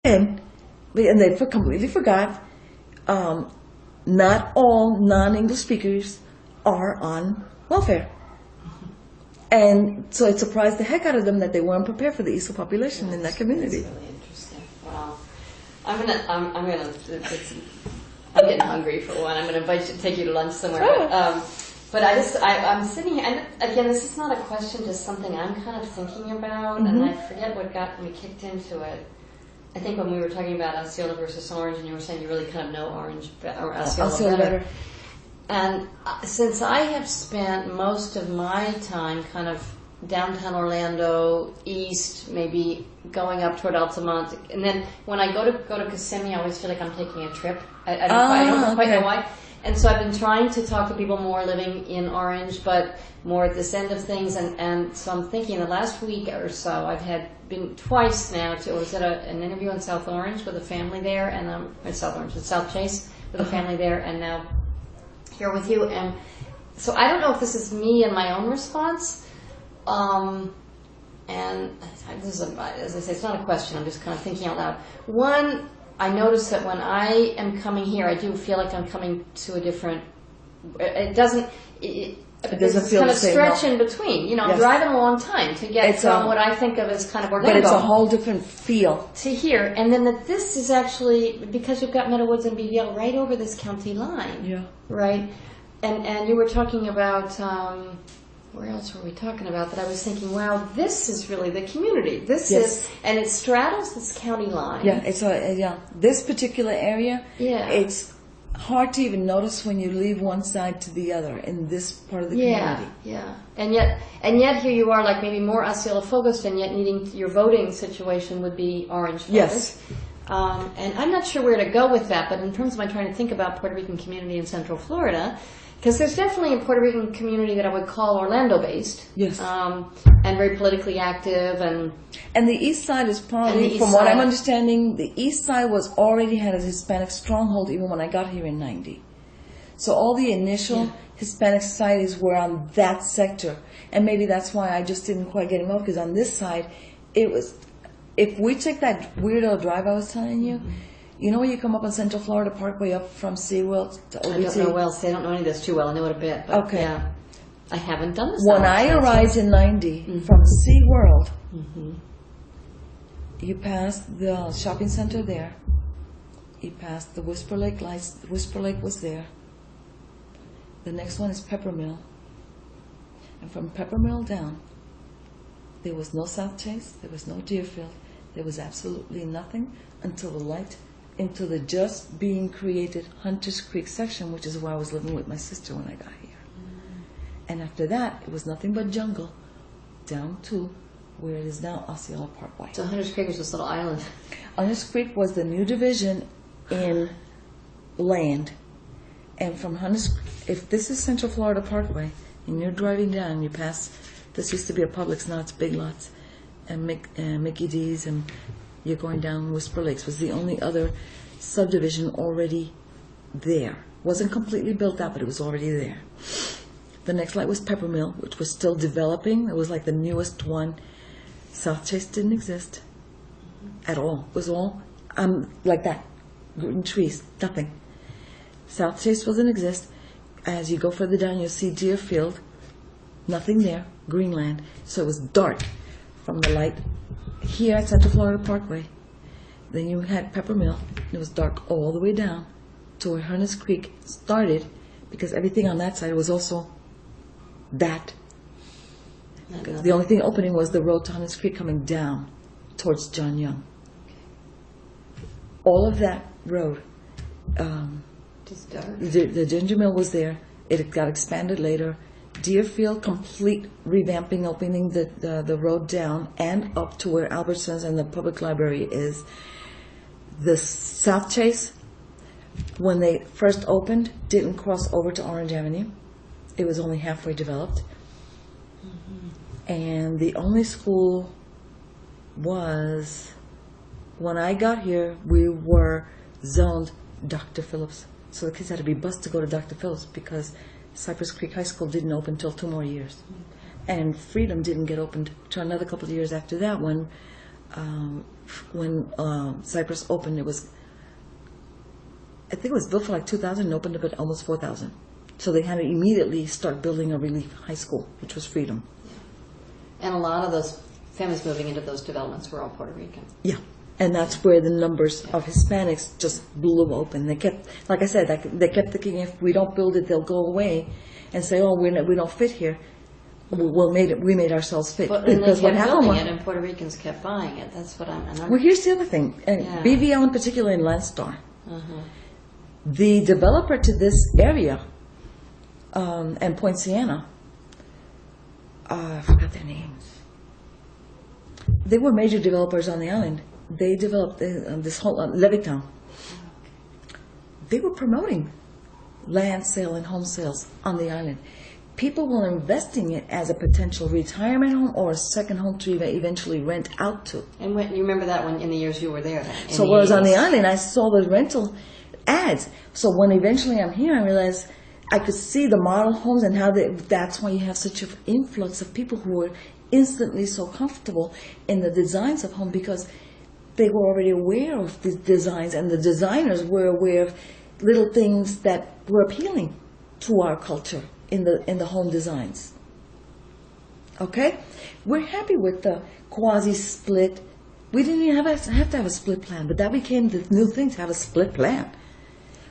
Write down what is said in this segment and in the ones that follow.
And they completely forgot, not all non-English speakers are on welfare. And so it surprised the heck out of them that they weren't prepared for the ESOL population in that community. That's really interesting. Wow. I'm getting hungry for one. I'm gonna take you to lunch somewhere. Oh. But I'm sitting here, and again, this is not a question, just something I'm kind of thinking about, and I forget what got me kicked into it. I think when we were talking about Osceola versus Orange, and you were saying you really kind of know Orange or Osceola better. And since I have spent most of my time kind of downtown Orlando, east, maybe going up toward Altamont, and then when I go to Kissimmee, I always feel like I'm taking a trip. I don't quite know why. And so I've been trying to talk to people more living in Orange, but more at this end of things. And so I'm thinking the last week or so, I've been twice now I was at an interview in South Orange with a family there, and South Chase with a family there, and now here with you. And so I don't know if this is me and my own response. And this is, as I say, it's not a question. I'm just kind of thinking out loud. One, I notice that when I am coming here, I do feel like I'm coming to a different. It doesn't feel kind of stretch in between. I'm driving a long time to get from what I think of as kind of Orlando. But it's a whole different feel to here, and then that this is actually because we've got Meadowwoods and BVL right over this county line. Yeah. Right, and you were talking about. Where else were we talking about that I was thinking, wow, this is really the community. This is, and it straddles this county line. Yeah, this particular area, it's hard to even notice when you leave one side to the other in this part of the community. Yeah. And yet here you are, like maybe more Osceola focused, and yet needing your voting situation would be Orange focused. Yes. And I'm not sure where to go with that, but in terms of my trying to think about Puerto Rican community in Central Florida, because there's definitely a Puerto Rican community that I would call Orlando-based. Yes. And very politically active. And the East Side is probably, from what I'm understanding, the East Side already had a Hispanic stronghold even when I got here in 90. So all the initial Hispanic societies were on that sector. And maybe that's why I just didn't quite get involved, because on this side, it was, if we took that weirdo drive I was telling you, you know when you come up on Central Florida Parkway up from SeaWorld to OBT? I don't know well. See, I don't know any of this too well. I know it a bit. But okay. Yeah, I haven't done this. When I arrived in 90 from SeaWorld, you passed the shopping center there. You passed the Whisper Lake lights. Whisper Lake was there. The next one is Peppermill. And from Peppermill down, there was no South Chase. There was no Deerfield. There was absolutely nothing until the light into the just being created Hunters Creek section, which is where I was living with my sister when I got here. And after that, it was nothing but jungle down to where it is now, Osceola Parkway. So Hunters Creek was this little island. Hunters Creek was the new division in land. And from Hunters, if this is Central Florida Parkway, and you're driving down, you pass, this used to be a Publix, now it's Big Lots, and Mickey D's, and you're going down Whisper Lakes, was the only other subdivision already there. Wasn't completely built out, but it was already there. The next light was Peppermill, which was still developing. It was like the newest one. South Chase didn't exist at all. It was all like that, green trees, nothing. South Chase doesn't exist. As you go further down, you'll see Deerfield, nothing there, Greenland. So it was dark from the light here at Central Florida Parkway. Then you had Peppermill. It was dark all the way down to where Hunters Creek started, because everything on that side was also that. The only thing opening was the road to Hunters Creek coming down towards John Young. All of that road, just dark. The ginger mill was there. It got expanded later. Deerfield, complete revamping, opening the road down and up to where Albertsons and the public library is. The South Chase, when they first opened, didn't cross over to Orange Avenue. It was only halfway developed. And the only school was, when I got here, we were zoned Dr. Phillips. So the kids had to be bused to go to Dr. Phillips because Cypress Creek High School didn't open until 2 more years. And Freedom didn't get opened till another couple of years after that, when when Cypress opened, I think it was built for like 2,000 and opened up at almost 4,000. So they had to immediately start building a relief high school, which was Freedom. And a lot of those families moving into those developments were all Puerto Rican. Yeah. And that's where the numbers of Hispanics just blew open. They kept, like I said, they kept thinking if we don't build it, they'll go away and say, oh, we don't fit here. We made ourselves fit. But and they kept building it, and Puerto Ricans kept buying it. That's what I'm. Well, here's the other thing, and BVL in particular in Landstar. The developer to this area, and Point Siena, I forgot their names. They were major developers on the island. They developed this whole Levittown. They were promoting land sale and home sales on the island. People were investing it as a potential retirement home or a second home to eventually rent out to. And when, you remember that when in the years you were there? Then, so when I was on the island, I saw the rental ads. So when eventually I'm here, I realized I could see the model homes and how that's why you have such an influx of people who are instantly so comfortable in the designs of home, because they were already aware of the designs, and the designers were aware of little things that were appealing to our culture in the home designs. Okay? We're happy with the quasi-split. We didn't even have to have a split plan, but that became the new thing, to have a split plan.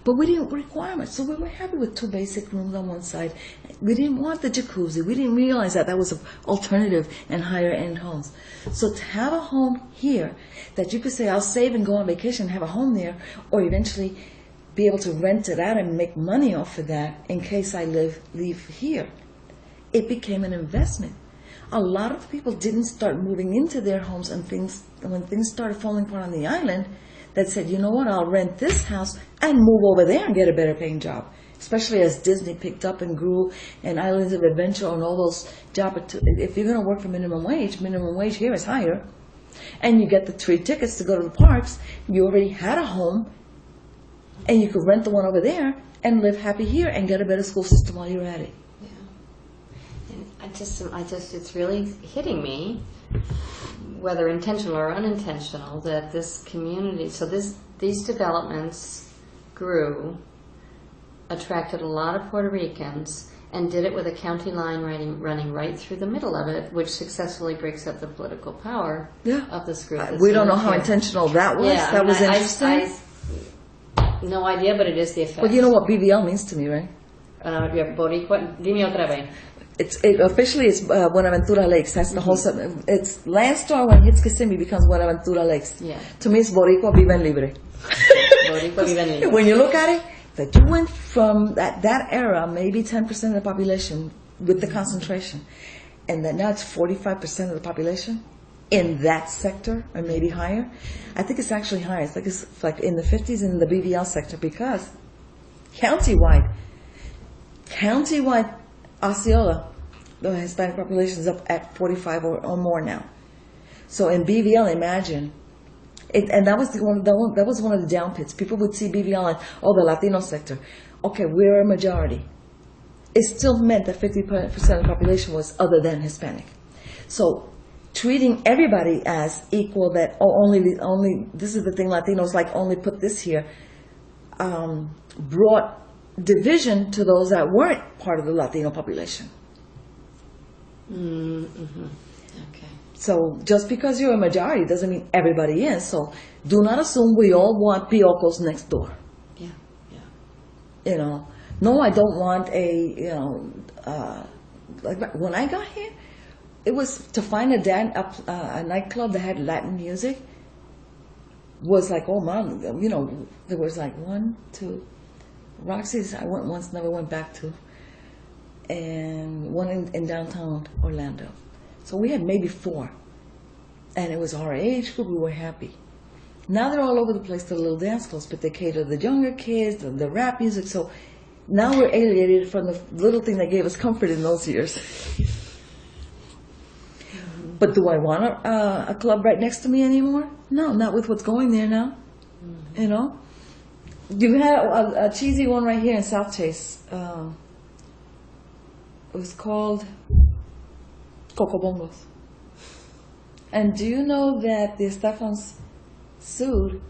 But we didn't require much, so we were happy with 2 basic rooms on one side. We didn't want the jacuzzi. We didn't realize that was an alternative in higher-end homes. So to have a home here that you could say, I'll save and go on vacation and have a home there, or eventually be able to rent it out and make money off of that in case I leave here, it became an investment. A lot of people didn't start moving into their homes, and when things started falling apart on the island, that said, you know what, I'll rent this house and move over there and get a better paying job. Especially as Disney picked up and grew, and Islands of Adventure and all those jobs. If you're going to work for minimum wage here is higher. And you get the 3 tickets to go to the parks. You already had a home, and you could rent the one over there and live happy here and get a better school system while you're at it. Yeah. And I just, it's really hitting me, whether intentional or unintentional, that this community, so these developments grew, attracted a lot of Puerto Ricans, and did it with a county line running right through the middle of it, which successfully breaks up the political power of this group. We don't know how intentional that was. Yeah, that was interesting. No idea, but it is the effect. Well, you know what BBL means to me, right? Boricua, dime otra vez. Officially it's Buenaventura Lakes. That's the whole. It's Landstar when it hits Kissimmee becomes Buenaventura Lakes. Yeah. To me, it's Boricua Viven Libre. Boricua Viven Libre. When you look at it, that you went from that era, maybe 10% of the population with the concentration, and that now it's 45% of the population in that sector, or maybe higher. I think it's actually higher. It's like in the 50s in the BVL sector, because countywide, Osceola, the Hispanic population is up at 45 or more now. So in BVL, imagine, and that was one of the down pits. People would see BVL and, the Latino sector. Okay, we're a majority. It still meant that 50% of the population was other than Hispanic. So treating everybody as equal, that only this is the thing, Latinos like only put this here, brought division to those that weren't part of the Latino population. Mm-hmm. Okay. So just because you're a majority doesn't mean everybody is. So do not assume we all want piocos next door. Yeah. No, I don't want like when I got here, it was to find a nightclub that had Latin music was like, oh man, there was like 1, 2, Roxy's I went once, never went back to, and one in downtown Orlando. So we had maybe 4, and it was our age group. We were happy. Now they're all over the place, the little dance clubs, but they cater to the younger kids, the rap music. So now we're alienated from the little thing that gave us comfort in those years. But do I want a club right next to me anymore? No, not with what's going there now. Mm-hmm. You had a cheesy one right here in South Chase. It was called Cocobongos. And do you know that the Estefans sued